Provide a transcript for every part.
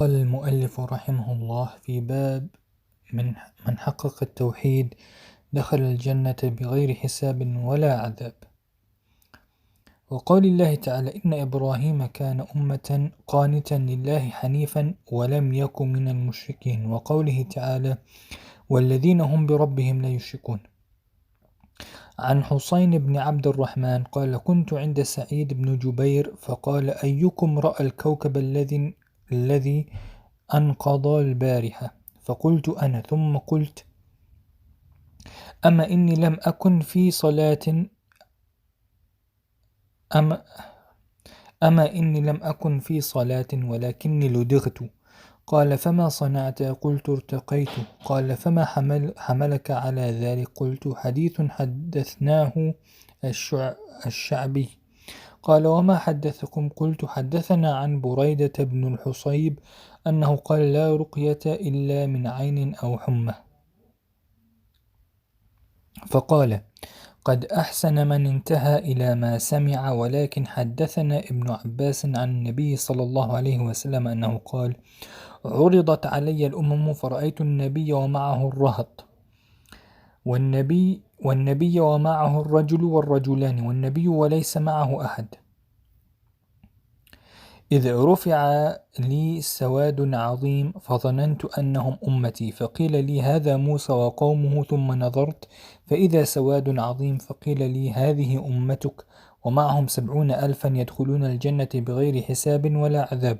قال المؤلف رحمه الله في باب من حقق التوحيد دخل الجنة بغير حساب ولا عذاب. وقال الله تعالى إن إبراهيم كان أمة قانتا لله حنيفا ولم يكن من المشركين. وقوله تعالى والذين هم بربهم لا يشركون. عن حسين بن عبد الرحمن قال كنت عند سعيد بن جبير فقال أيكم رأى الكوكب الذي أنقض البارحة؟ فقلت أنا، ثم قلت أما إني لم أكن في صلاة أما, أما إني لم أكن في صلاة ولكني لدغت. قال فما صنعت؟ قلت ارتقيت. قال فما حملك على ذلك؟ قلت حديث حدثناه الشعبي. قال وما حدثكم؟ قلت حدثنا عن بريدة بن الحصيب أنه قال لا رقية إلا من عين أو حمى. فقال قد أحسن من انتهى إلى ما سمع، ولكن حدثنا ابن عباس عن النبي صلى الله عليه وسلم أنه قال عرضت علي الأمم فرأيت النبي ومعه الرهط والنبي ومعه الرجل والرجلان والنبي وليس معه أحد، إذ رفع لي سواد عظيم فظننت أنهم أمتي، فقيل لي هذا موسى وقومه، ثم نظرت فإذا سواد عظيم فقيل لي هذه أمتك ومعهم 70,000 يدخلون الجنة بغير حساب ولا عذاب.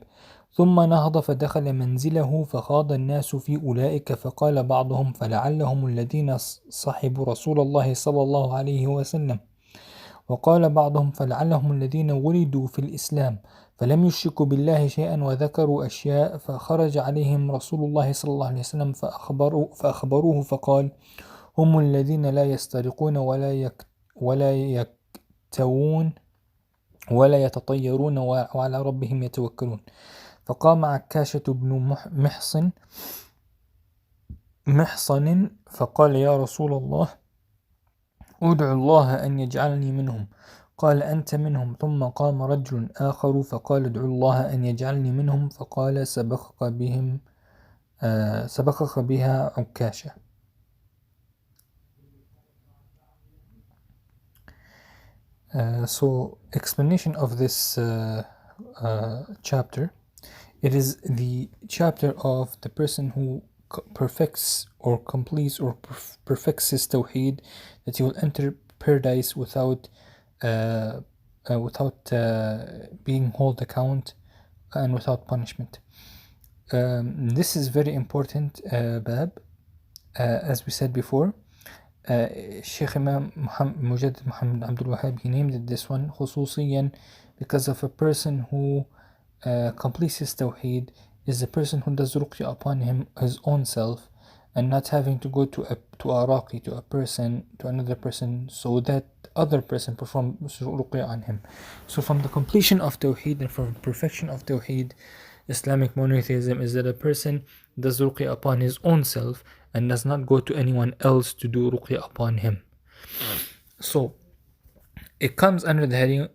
ثم نهض فدخل منزله فخاض الناس في أولئك، فقال بعضهم فلعلهم الذين صحبوا رسول الله صلى الله عليه وسلم، وقال بعضهم فلعلهم الذين ولدوا في الإسلام فلم يشركوا بالله شيئا وذكروا أشياء، فخرج عليهم رسول الله صلى الله عليه وسلم فأخبروه فقال هم الذين لا يسترقون ولا يكتوون ولا يتطيرون وعلى ربهم يتوكلون. فقام عكاشة بن محصن فقال يا رسول الله أدعو الله أن يجعلني منهم. قال أنت منهم. ثم قام رجل آخر فقال ادعو الله أن يجعلني منهم، فقال سبقك بها عكاشة. So explanation of this chapter. It is the chapter of the person who perfects or completes or perfects his Tawheed, that he will enter paradise without being held account and without punishment. This is very important bab, as we said before. Sheikh Imam Mujaddid Muhammad Abdul Wahhab, he named it this one خصوصيا because of a person who completes his Tawheed is a person who does ruqya upon his own self, and not having to go to a raqi, to another person, so that other person performs ruqya on him. So from the completion of Tawheed and from perfection of Tawheed, Islamic monotheism, is that a person does ruqya upon his own self and does not go to anyone else to do ruqya upon him. So it comes under the heading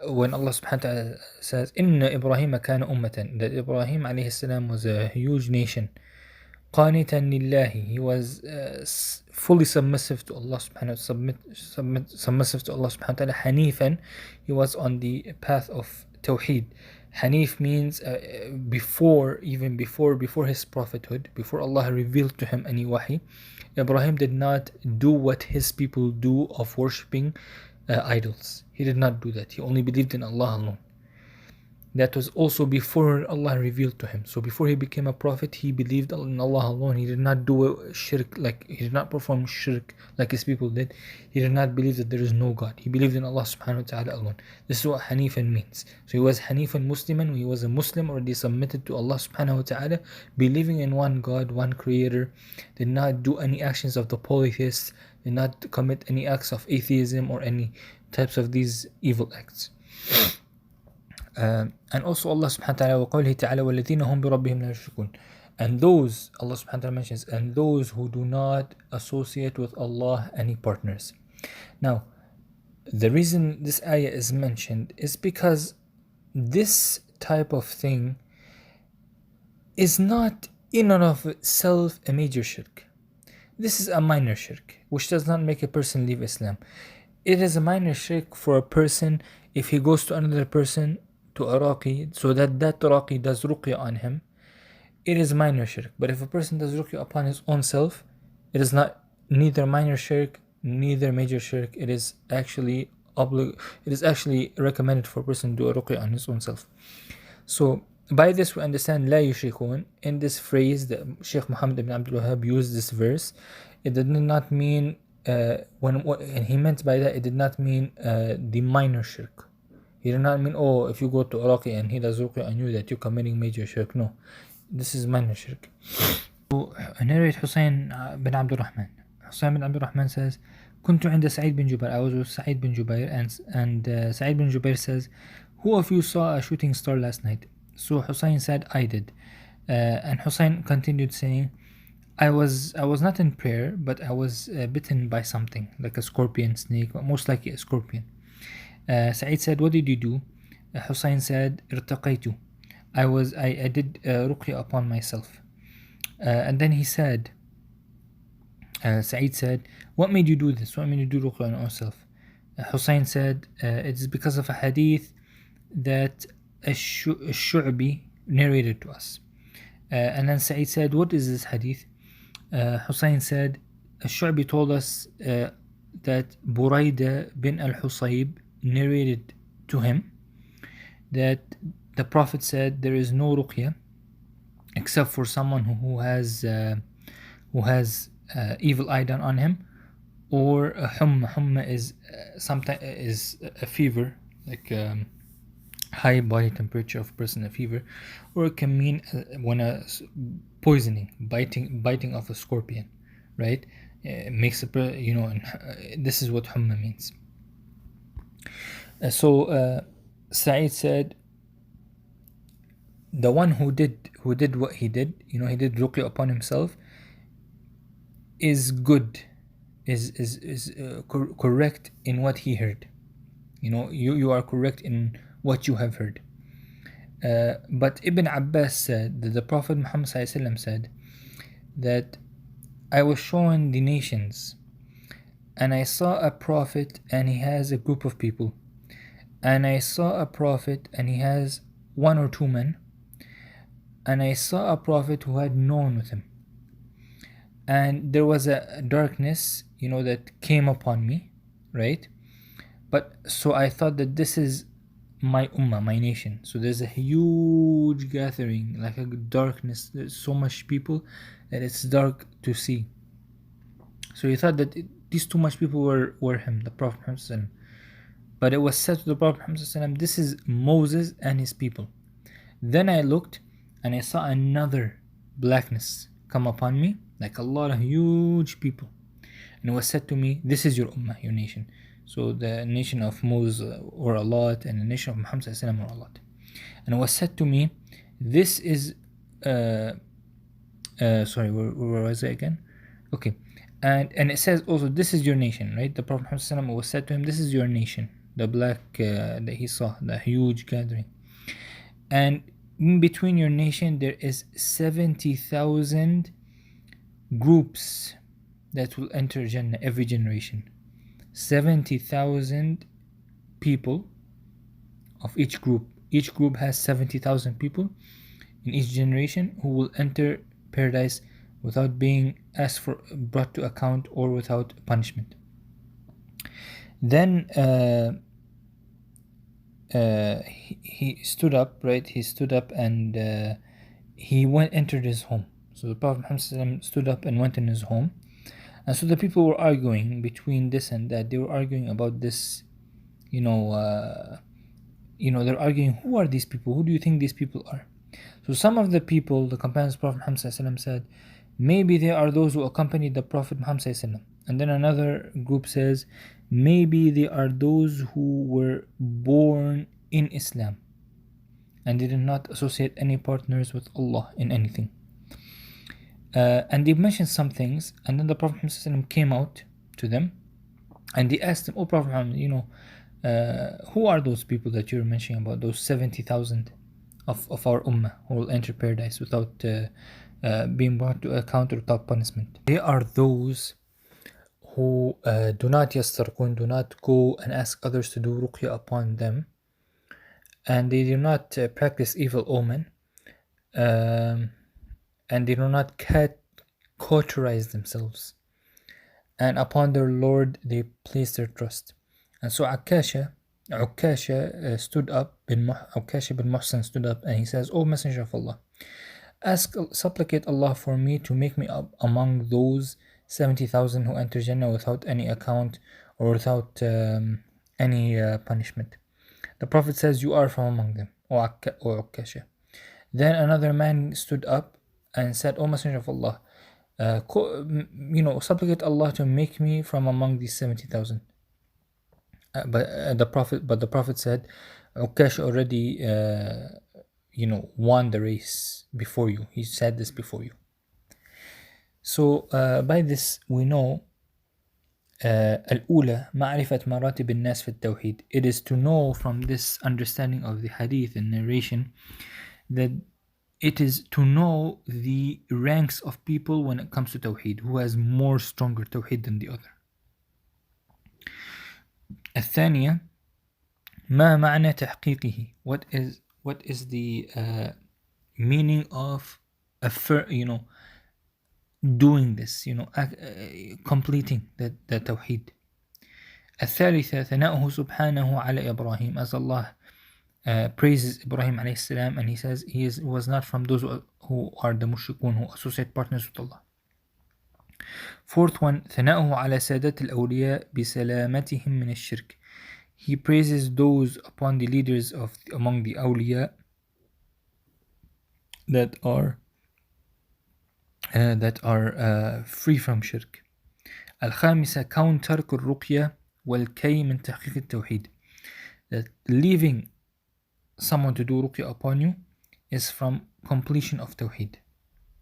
when Allah subhanahu wa ta'ala says Inna Ibrahim kana ummatan, that Ibrahim alayhi salam was a huge nation. Qanitan lillahi, he was fully submissive to Allah subhanahu wa ta'ala, submissive to Allah subhanahu wa ta'ala. Hanifan, he was on the path of Tawheed. Hanif means before his prophethood, before Allah revealed to him any wahi, Ibrahim did not do what his people do of worshipping idols. He did not do that. He only believed in Allah alone. That was also before Allah revealed to him. So before he became a prophet, he believed in Allah alone. He did not do shirk, he did not perform shirk like his people did. He did not believe that there is no God. He believed in Allah subhanahu wa ta'ala alone. This is what Hanifan means. So he was Hanifan Musliman. He was a Muslim already submitted to Allah subhanahu wa ta'ala, believing in one God, one creator. Did not do any actions of the polytheists. Did not commit any acts of atheism or any types of these evil acts. And also Allah subhanahu wa ta'ala وقوله تعالى والذين هم بربهم لا يشركون, and those, Allah subhanahu wa ta'ala mentions, and those who do not associate with Allah any partners. Now the reason this ayah is mentioned is because this type of thing is not in and of itself a major shirk. This is a minor shirk, which does not make a person leave Islam. It is a minor shirk for a person if he goes to another person, to a raqi, so that raqi does ruqya on him. It is minor shirk. But if a person does ruqya upon his own self, it is not neither minor shirk, neither major shirk. It is actually recommended for a person to do a ruqya on his own self. So by this we understand لا يشركون. In this phrase that Sheikh Muhammad ibn Abdul Wahhab used this verse, it did not mean and he meant by that, it did not mean the minor shirk. He did not mean, oh, if you go to Iraqi and he does ruqya on you, that you're committing major shirk. No, this is minor shirk. So, narrate Hussein bin Abdul Rahman. Hussein bin Abdul Rahman says, كنت عند سعيد بن جبير. I was with Sa'id bin Jubair, and Sa'id bin Jubair says, who of you saw a shooting star last night? So Hussein said, I did. And Hussein continued saying, I was not in prayer, but I was bitten by something, like a scorpion, snake, but most likely a scorpion. Sa'id said, what did you do? Hussein said, ارتقيت. I did ruqya upon myself. And then he said, Sa'id said, what made you do this? What made you do ruqya on yourself? Hussein said, it is because of a hadith that Shu'bi narrated to us. And then Sa'id said, what is this hadith? Hussein said, Shu'bi told us that Buraidah bin al-Husayb narrated to him that the Prophet said there is no ruqya except for someone who has evil eye done on him, or a humma. Humma is sometimes is a fever, like high body temperature of a person, a fever, or it can mean when a poisoning, biting of a scorpion, right? It makes a this is what humma means. So Sa'id said, the one who did what he did, he did ruqya upon himself, is good, is correct in what he heard. You are correct in what you have heard. But Ibn Abbas said that the Prophet Muhammad said that I was shown the nations, and I saw a prophet and he has a group of people, and I saw a prophet and he has one or two men, and I saw a prophet who had no one with him, and there was a darkness that came upon me, right? But so I thought that this is my ummah, my nation. So there's a huge gathering, like a darkness. There's so much people that it's dark to see. So he thought that these too much people were him, the Prophet Muhammad. But it was said to the Prophet Muhammad, this is Moses and his people. Then I looked and I saw another blackness come upon me, like a lot of huge people. And it was said to me, this is your ummah, your nation. So the nation of Moses were a lot, and the nation of Muhammad were a lot. And it was said to me, this is sorry, where was it again? Okay. And it says also, this is your nation, right? The Prophet Muhammad was said to him, this is your nation, the black that he saw, the huge gathering. And in between your nation there is 70,000 groups that will enter Jannah every generation. 70,000 people of each group. Each group has 70,000 people in each generation who will enter paradise without being brought to account, or without punishment. Then he stood up, right? He stood up and he entered his home. So the Prophet Muhammad stood up and went in his home. And so the people were arguing between this and that. They were arguing about this, they're arguing, who are these people? Who do you think these people are? So some of the people, the companions of Prophet Muhammad said, maybe they are those who accompanied the Prophet Muhammad. And then another group says, maybe they are those who were born in Islam and they did not associate any partners with Allah in anything. And they mentioned some things, and then the Prophet Muhammad came out to them and they asked him, oh Prophet Muhammad, who are those people that you're mentioning about, those 70,000 of our ummah who will enter paradise without being brought to account or without punishment. They are those who do not yastarqun, do not go and ask others to do ruqya upon them, and they do not practice evil omen, um, and they do not cauterize themselves, and upon their Lord they place their trust. And so Ukasha stood up, Ukasha bin Muhsin stood up, and he says, O Messenger of Allah, supplicate Allah for me to make me up among those 70,000 who enter Jannah without any account or without any punishment. The Prophet says, you are from among them, O Ukasha. Then another man stood up and said, O Messenger of Allah, supplicate Allah to make me from among these 70,000. But the Prophet said, Ukash already won the race before you. He said this before you. So by this we know الأولى معرفة مراتب الناس في التوحيد. It is to know from this understanding of the hadith and narration that it is to know the ranks of people when it comes to Tawheed, who has more stronger Tawheed than the other. الثانية ما معنى تحقيقه. What is the meaning of doing this, completing the Tawheed. الثالثة ثناؤه سبحانه على إبراهيم, as Allah praises Ibrahim alayhi salam, and he says he was not from those who are the mushrikun, who associate partners with Allah. Fourth one, ثناؤه على سادة الأولياء بسلامتهم من الشرك. He praises those upon the leaders among the awliya that are free from shirk. الخامسة كون ترك الرقية والكي من تحقيق التوحيد. That leaving someone to do ruqya upon you is from completion of Tawheed,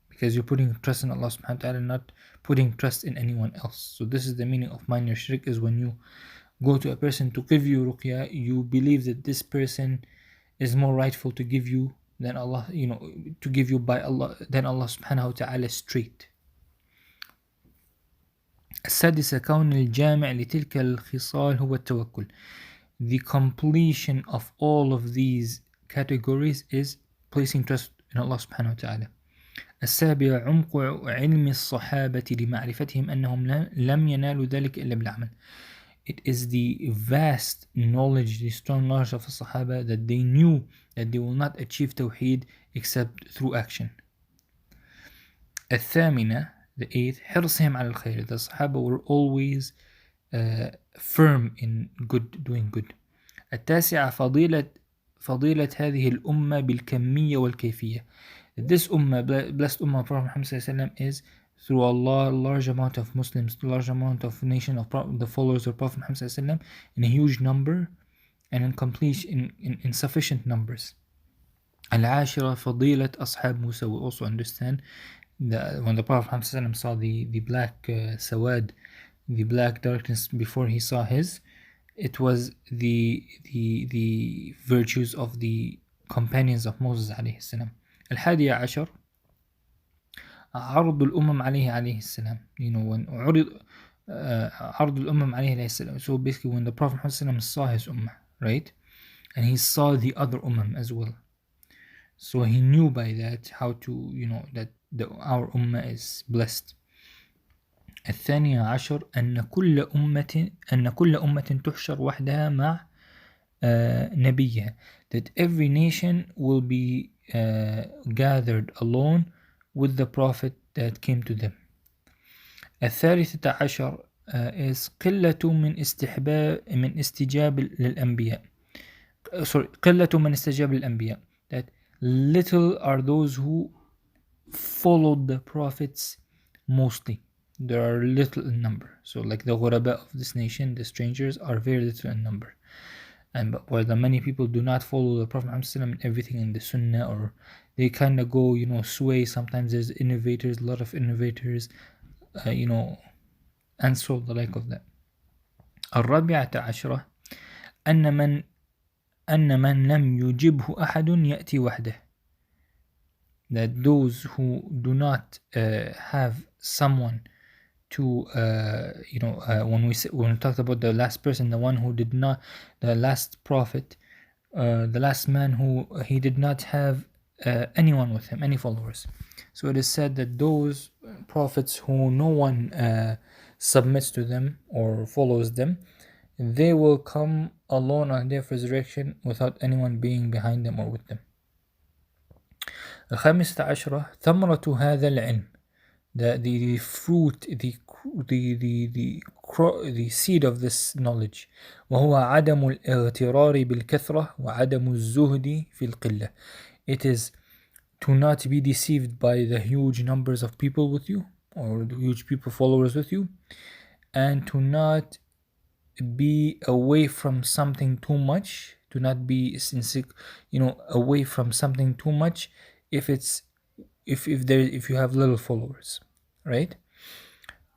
because you're putting trust in Allah subhanahu wa ta'ala, not putting trust in anyone else. So this is the meaning of minor shirk, is when you go to a person to give you ruqya, you believe that this person is more rightful to give you than Allah, to give you by Allah, than Allah subhanahu wa ta'ala straight. السادسة كون الجامع لتلك الخصال هو التوكل. The completion of all of these categories is placing trust in Allah subhanahu wa ta'ala. السابعة عمق علم الصحابة لمعرفتهم أنهم لم ينالوا ذلك إلا بالعمل. It is the vast knowledge, the strong knowledge of the Sahaba, that they knew that they will not achieve Tawheed except through action. الثامنة, the eighth, حرصهم على الخير. The Sahaba were always firm in doing good. التاسعة فضيلة هذه الأمة بالكمية والكيفية. This ummah, blessed ummah of Prophet Muhammad is through Allah, large amount of Muslims, large amount of nation of the followers of Prophet Muhammad in a huge number and in sufficient numbers. العاشرة فضيلة أصحاب موسى. We also understand that when the Prophet Muhammad saw the black sawad, the black darkness before he saw it was the virtues of the companions of Moses عليه السلام. الحادية عشر عرض الأمم عليه السلام. When عرض الأمم عليه السلام. So basically when the Prophet Muhammad saw his ummah, right? And he saw the other ummah as well. So he knew by that how to, that our ummah is blessed. الثانية عشر أن كل أمة تحشر وحدها مع نبيها. That every nation will be gathered alone with the prophet that came to them. الثالثة عشر is قلة من استجاب للأنبياء. قلة من استجاب للأنبياء. That little are those who followed the prophets mostly. There are little in number. So like the ghuraba of this nation, the strangers, are very little in number. And where the many people do not follow the Prophet Muhammad in everything in the Sunnah, or they kind of go, sway. Sometimes there's innovators, a lot of innovators, and so the like of that. الرابعة عشرة أن أن من لم يجبه أحد يأتي وحده. That those who do not have someone to when we talked about the last person, the one who did not, the last prophet, the last man who he did not have anyone with him, any followers. So it is said that those prophets who no one submits to them or follows them, they will come alone on day of resurrection without anyone being behind them or with them. الخامسة عشرة ثمرة هذا العلم, the fruit, the seed of this knowledge, وهو عدم الاغترار بالكثرة وعدم الزهد في القلة. It is to not be deceived by the huge numbers of people with you, or the huge people followers with you, and to not be away from something too much, to not be away from something too much if you have little followers, right?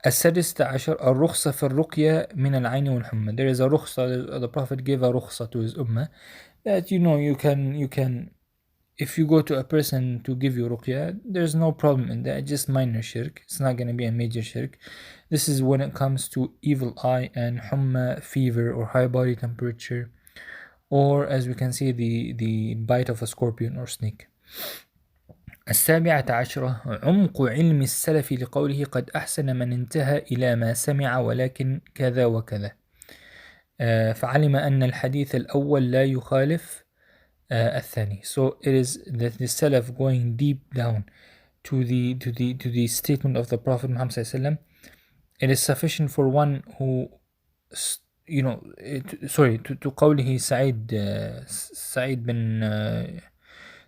السادسة عشر الرخصة في الرقية من العين والحمى. There is a رخصة, the Prophet gave a رخصة to his ummah, that you can if you go to a person to give you ruqya, there's no problem in that, just minor shirk, it's not going to be a major shirk. This is when it comes to evil eye and humma, fever or high body temperature, or as we can see the bite of a scorpion or snake. السابعة عشرة عمق علم السلف لقوله قد أحسن من انتهى إلى ما سمع ولكن كذا وكذا. فعلم أن الحديث الأول لا يخالف الثاني. So it is that the Salaf going deep down to the statement of the Prophet Muhammad sallallahu alaihi wasallam. It is sufficient for one who to قوله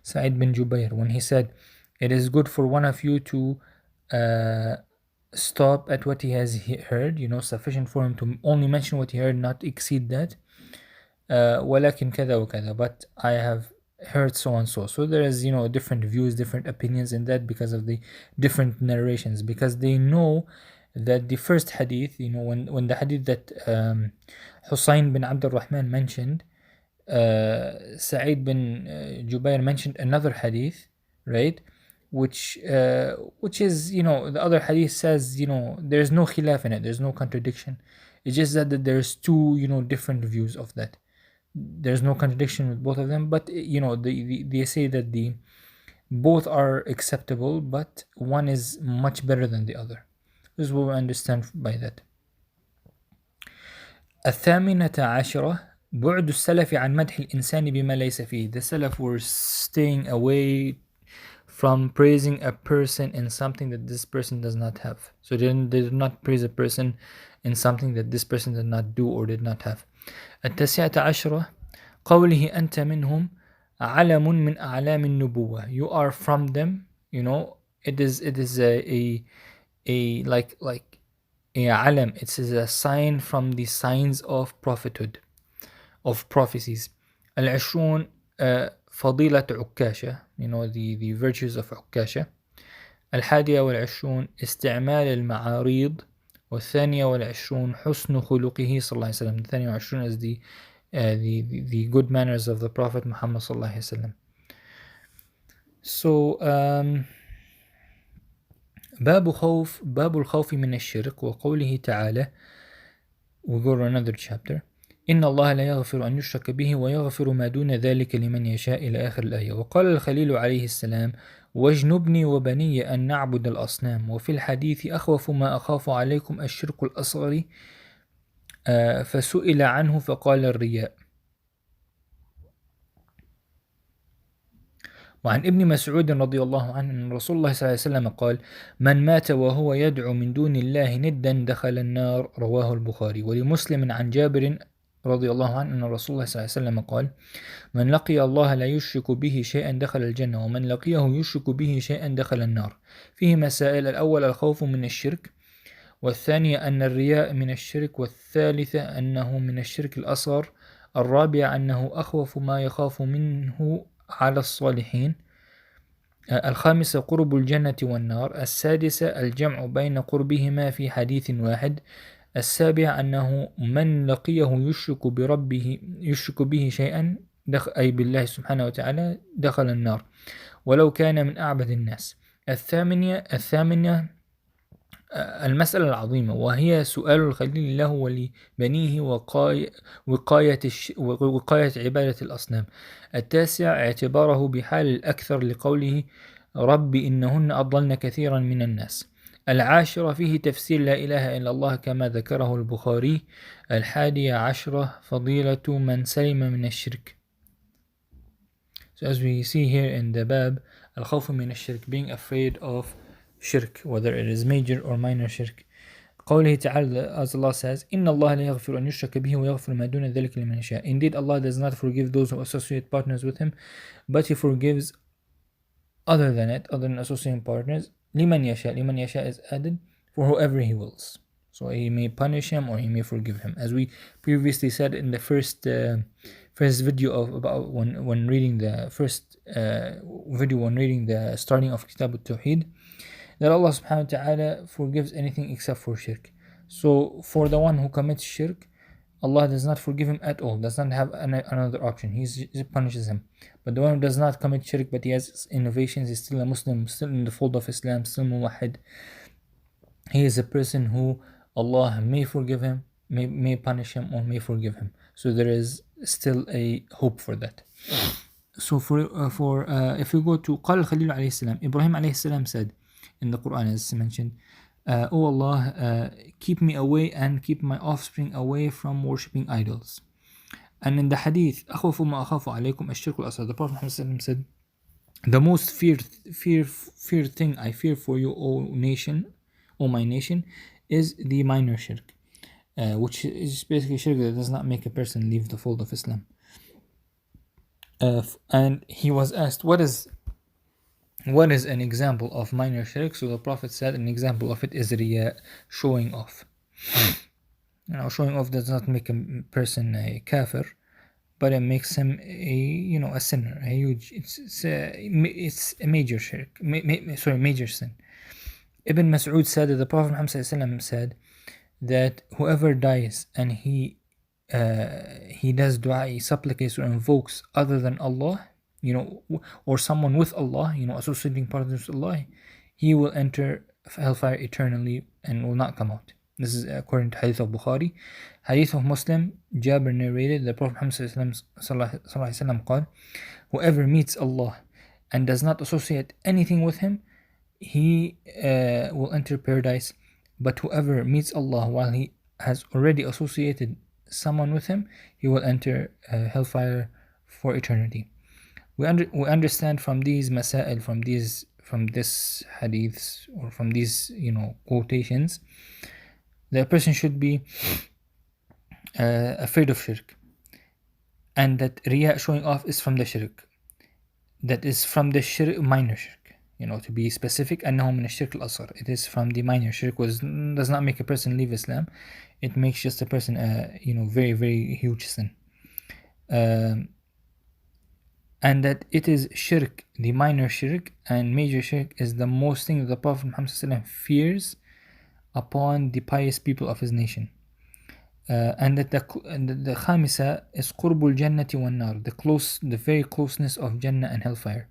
Sa'id bin Jubair, when he said it is good for one of you to stop at what he has heard, sufficient for him to only mention what he heard, not exceed that. ولكن كذا وكذا, but I have heard so and so. So there is different views, different opinions in that because of the different narrations, because they know that the first hadith, when the hadith that Husayn bin Abd al-Rahman mentioned, Sa'id bin Jubair mentioned another hadith, right, which is the other hadith says there's no khilaf in it, there's no contradiction. It's just that there's two different views of that. There's no contradiction with both of them, but they say that both are acceptable, but one is much better than the other. This is what we understand by that. الثامنة عشرة بعد السلف عن مدح الإنسان بما ليس فيه. The Salaf were staying away from praising a person in something that this person does not have. So they did not praise a person in something that this person did not do or did not have. التاسعة عشرة قوله أنت منهم علم من أعلام النبوة. You are from them. It is a like a alam. It is a sign from the signs of prophethood, of prophecies. العشرون فضيلة عكاشة. The virtues of عكاشة. الحادية والعشرون استعمال المعاريض. والثانية والعشرون حسن خلقه صلى الله عليه وسلم. The ثانية والعشرون is the good manners of the Prophet Muhammad صلى الله عليه وسلم. So باب الخوف من الشرك وقوله تعالى. We go to another chapter. إن الله لا يغفر أن يشرك به ويغفر ما دون ذلك لمن يشاء إلى آخر الآية. وقال الخليل عليه السلام واجنبني وبني أن نعبد الأصنام. وفي الحديث أخوف ما أخاف عليكم الشرك الأصغر فسئل عنه فقال الرياء. وعن ابن مسعود رضي الله عنه أن رسول الله صلى الله عليه وسلم قال من مات وهو يدعو من دون الله ندا دخل النار. رواه البخاري. ولمسلم عن جابر رضي الله عنه أن رسول الله صلى الله عليه وسلم قال من لقي الله لا يشرك به شيئا دخل الجنة ومن لقيه يشرك به شيئا دخل النار. فيه مسائل. الأول الخوف من الشرك، والثانية أن الرياء من الشرك، والثالثة أنه من الشرك الأصغر، الرابعة أنه أخوف ما يخاف منه على الصالحين، الخامسة قرب الجنة والنار، السادسة الجمع بين قربهما في حديث واحد، السابع أنه من لقيه يشرك به شيئا أي بالله سبحانه وتعالى دخل النار ولو كان من أعبد الناس. الثامنة المسألة العظيمة وهي سؤال الخليل له ولبنيه وقاية عبادة الأصنام. التاسع اعتباره بحال الأكثر لقوله رب إنهن أضلن كثيرا من الناس. العاشرة فيه تفسير لا إله إلا الله كما ذكره البخاري. 11 فضيلة من سلم من الشرك. So as we see here in the bab, الخوف من الشرك, being afraid of shirk, whether it is major or minor shirk. قوله تعالى, as Allah says, إن الله لا يغفر أن يشرك به ويغفر ما دون ذلك لمن يشاء. Indeed, Allah does not forgive those who associate partners with Him, but He forgives other than it, other than associating partners. لمن يشاء, لمن يشاء is added for whoever He wills. So He may punish him or He may forgive him. As we previously said in the first video of about when reading the first video when reading the starting of Kitab Tawheed, that Allah subhanahu wa ta'ala forgives anything except for shirk. So for the one who commits shirk, Allah does not forgive him at all, does not have another option. He punishes him. But the one who does not commit shirk but he has innovations, is still a Muslim, still in the fold of Islam, still muwahid, he is a person who Allah may forgive him, may punish him, or may forgive him. So there is still a hope for that. So if we go to قال الخليل عليه السلام, Ibrahim عليه السلام said in the Quran, as mentioned, O Allah, keep me away and keep my offspring away from worshipping idols. And in the hadith, أخوف ما أخاف عليكم الشرك الأصغر, the Prophet Muhammad said, the most feared thing I fear for you, O my nation, is the minor shirk, which is basically shirk that does not make a person leave the fold of Islam. And he was asked, what is an example of minor shirk? So the Prophet said an example of it is riya, showing off. Showing off does not make a person a kafir, but it makes him a sinner, a huge. It's a major shirk. Major sin. Ibn Mas'ud said that the Prophet Muhammad said that whoever dies and he does dua, he supplicates or invokes other than Allah, or someone with Allah, associating partners with Allah, he will enter hellfire eternally and will not come out. This is according to Hadith of Bukhari. Hadith of Muslim, Jabir narrated, the Prophet Muhammad قال, whoever meets Allah and does not associate anything with Him, he will enter paradise. But whoever meets Allah while he has already associated someone with Him, he will enter hellfire for eternity. We understand from these masail, from this hadiths, or from these quotations, that a person should be afraid of shirk, and that riya, showing off, is from the shirk. That is from the shirk, minor shirk. To be specific, أنه من الشرك الأصغر. It is from the minor shirk, which does not make a person leave Islam. It makes just a person very, very huge sin. And that it is shirk, the minor shirk, and major shirk is the most thing that the Prophet Muhammad fears upon the pious people of his nation. And that the khamisa is قرب الجنة والنار, the very closeness of Jannah and hellfire.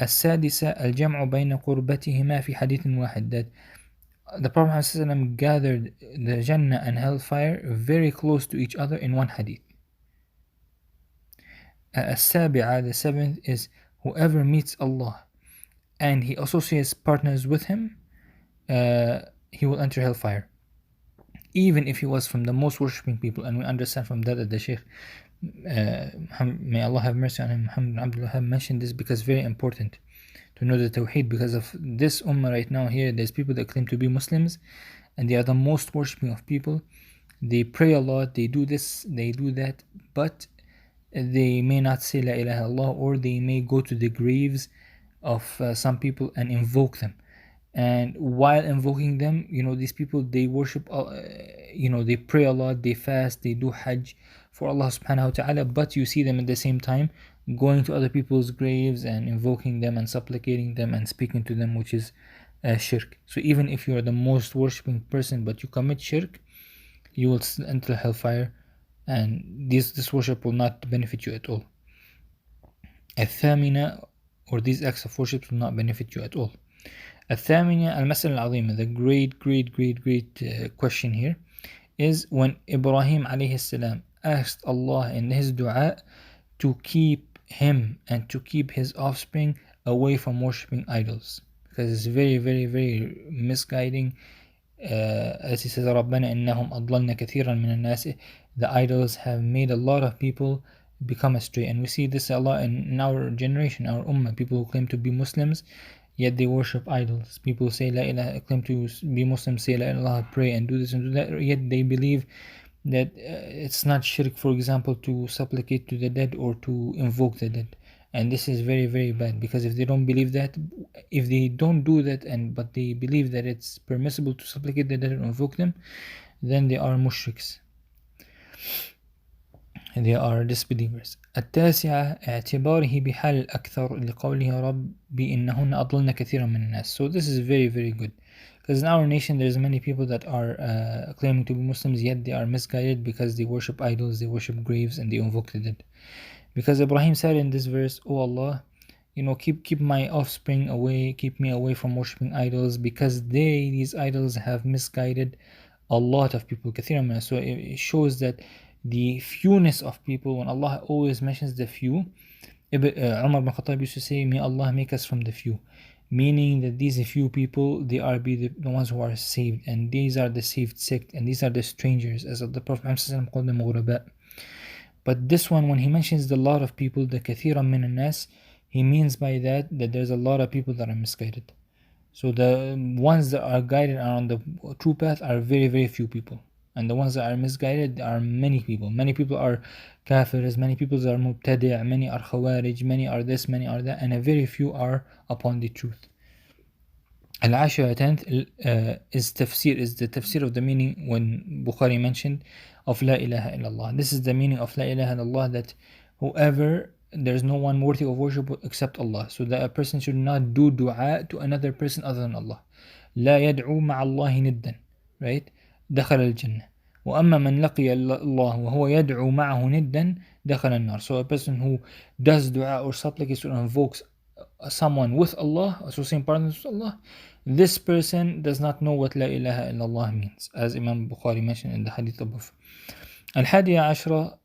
السادسة الجمع بين قربتهما في حديث واحد, that the Prophet ﷺ gathered the Jannah and hellfire very close to each other in one hadith. السابعة, the seventh, is whoever meets Allah and he associates partners with Him, he will enter hellfire, even if he was from the most worshipping people. And we understand from that the Shaykh, may Allah have mercy on him, Muhammad Abdul Wahab, mentioned this because it's very important to know the Tawheed. Because of this ummah right now here, there's people that claim to be Muslims and they are the most worshipping of people. They pray a lot, they do this, they do that, but they may not say La ilaha illallah, or they may go to the graves of some people and invoke them. And while invoking them, these people, they worship, they pray a lot, they fast, they do hajj for Allah subhanahu wa ta'ala, but you see them at the same time going to other people's graves and invoking them and supplicating them and speaking to them, which is shirk. So even if you are the most worshipping person but you commit shirk, you will enter hellfire and this worship will not benefit you at all. الثامنة, or these acts of worship will not benefit you at all. الثامنة, المسألة العظيمة, the great question here is when Ibrahim alayhi salam asked Allah in his dua to keep him and to keep his offspring away from worshipping idols, because it's very misguiding. As he says, رَبَّنَا إِنَّهُمْ أَضْلَلْنَا كَثِيرًا مِنَ النَّاسِ, the idols have made a lot of people become astray. And we see this a lot in our generation, our ummah, people who claim to be Muslims, yet they worship idols. People say La ilaha, claim to be Muslims, say La ilaha, pray and do this and do that, yet they believe that it's not shirk, for example, to supplicate to the dead or to invoke the dead. And this is very bad, because if they don't believe that, if they don't do that, but they believe that it's permissible to supplicate the dead or invoke them, then they are mushriks, they are disbelievers. التاسعة اعتباره بحال الأكثر لقوله ربي إنهن أضللن كثيرا من الناس. So this is very good, because in our nation there's many people that are claiming to be Muslims, yet they are misguided because they worship idols, they worship graves, and they invoke the dead. Because Ibrahim said in this verse, "Oh Allah, keep my offspring away, keep me away from worshipping idols, because these idols have misguided a lot of people." So it shows that the fewness of people, when Allah always mentions the few, Umar bin Khattab used to say, "May Allah make us from the few," meaning that these few people, they are the ones who are saved, and these are the saved sect, and these are the strangers, as the Prophet Muhammad called them غرباء. But this one, when he mentions the lot of people, the كثيرا من الناس, he means by that there's a lot of people that are misguided. So the ones that are guided are on the true path are very few people, and the ones that are misguided are many people. Many people are kafirs, many people are mubtadi', many are khawarij, many are this, many are that, and a very few are upon the truth. العاشرة, 10th, is the tafsir of the meaning when Bukhari mentioned of La ilaha illallah. This is the meaning of La ilaha illallah, that there's no one worthy of worship except Allah. So that a person should not do dua to another person other than Allah. لا يدعو مع الله ندا, right? دخل الجنة. وأما من لقي الله وهو يدعو معه ندا دخل النار. So a person who does dua or supplicates or invokes someone with Allah, associating partners with Allah, this person does not know what La ilaha illallah means, as Imam Bukhari mentioned in the hadith above. الحادية عشرة,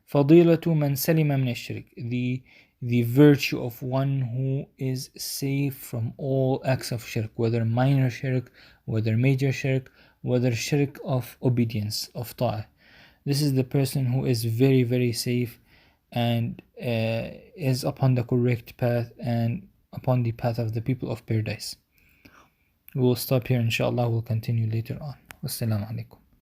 فضيلة من سلم من الشرك, the virtue of one who is safe from all acts of shirk, whether minor shirk, whether major shirk, whether shirk of obedience, of ta'ah. This is the person who is very safe and is upon the correct path and upon the path of the people of paradise. We'll stop here, inshallah. We'll continue later on. Wassalamu alaikum.